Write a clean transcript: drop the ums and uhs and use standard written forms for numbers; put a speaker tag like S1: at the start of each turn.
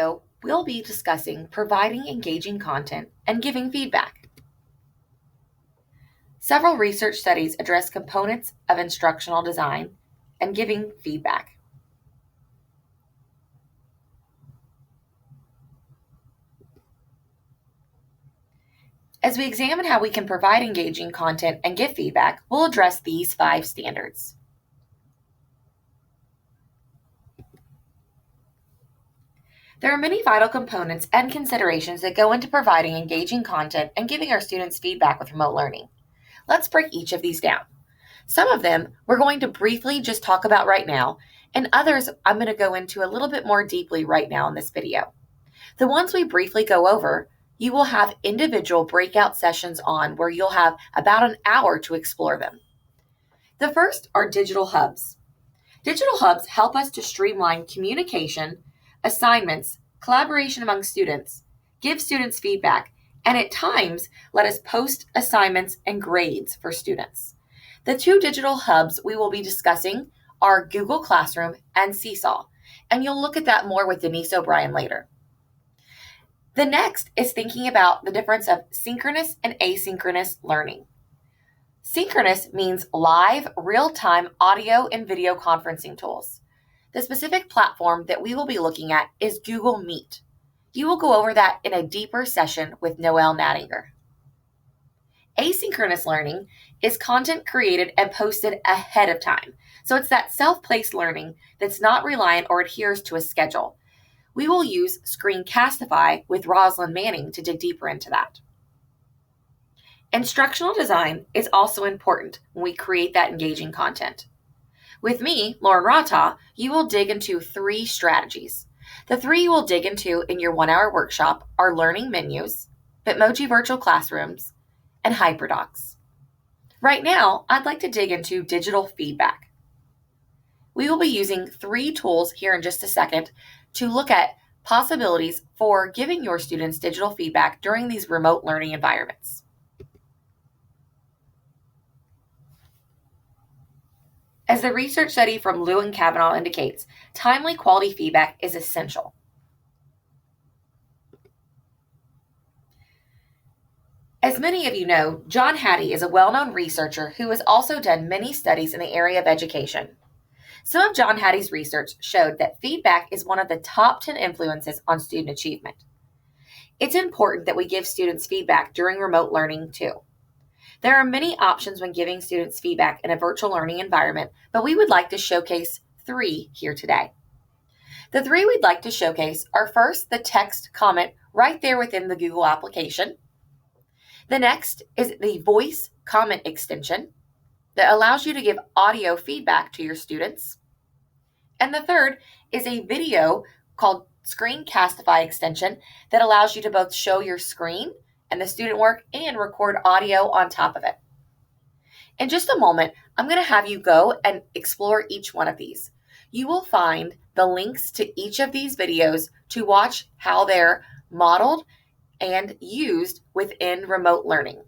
S1: video, we'll be discussing providing engaging content and giving feedback. Several research studies address components of instructional design and giving feedback. As we examine how we can provide engaging content and give feedback, we'll address these 5 standards. There are many vital components and considerations that go into providing engaging content and giving our students feedback with remote learning. Let's break each of these down. Some of them we're going to briefly just talk about right now, and others I'm going to go into a little bit more deeply right now in this video. The ones we briefly go over, you will have individual breakout sessions on where you'll have about an hour to explore them. The first are digital hubs. Digital hubs help us to streamline communication, assignments, collaboration among students, give students feedback, and at times let us post assignments and grades for students. The 2 digital hubs we will be discussing are Google Classroom and Seesaw, and you'll look at that more with Denise O'Brien later. The next is thinking about the difference of synchronous and asynchronous learning. Synchronous means live, real-time audio and video conferencing tools. The specific platform that we will be looking at is Google Meet. You will go over that in a deeper session with Noelle Nattinger. Asynchronous learning is content created and posted ahead of time. So it's that self-paced learning that's not reliant or adheres to a schedule. We will use Screencastify with Rosalind Manning to dig deeper into that. Instructional design is also important when we create that engaging content. With me, Lauren Rata, you will dig into 3 strategies. The 3 you will dig into in your 1-hour workshop are learning menus, Bitmoji virtual classrooms, and HyperDocs. Right now, I'd like to dig into digital feedback. We will be using 3 tools here in just a second to look at possibilities for giving your students digital feedback during these remote learning environments. As the research study from Liu and Kavanaugh indicates, timely quality feedback is essential. As many of you know, John Hattie is a well-known researcher who has also done many studies in the area of education. Some of John Hattie's research showed that feedback is one of the top 10 influences on student achievement. It's important that we give students feedback during remote learning too. There are many options when giving students feedback in a virtual learning environment, but we would like to showcase 3 here today. The 3 we'd like to showcase are first the text comment right there within the Google application. The next is the voice comment extension that allows you to give audio feedback to your students. And the third is a video called Screencastify extension that allows you to both show your screen and the student work and record audio on top of it. In just a moment, I'm going to have you go and explore each one of these. You will find the links to each of these videos to watch how they're modeled and used within remote learning.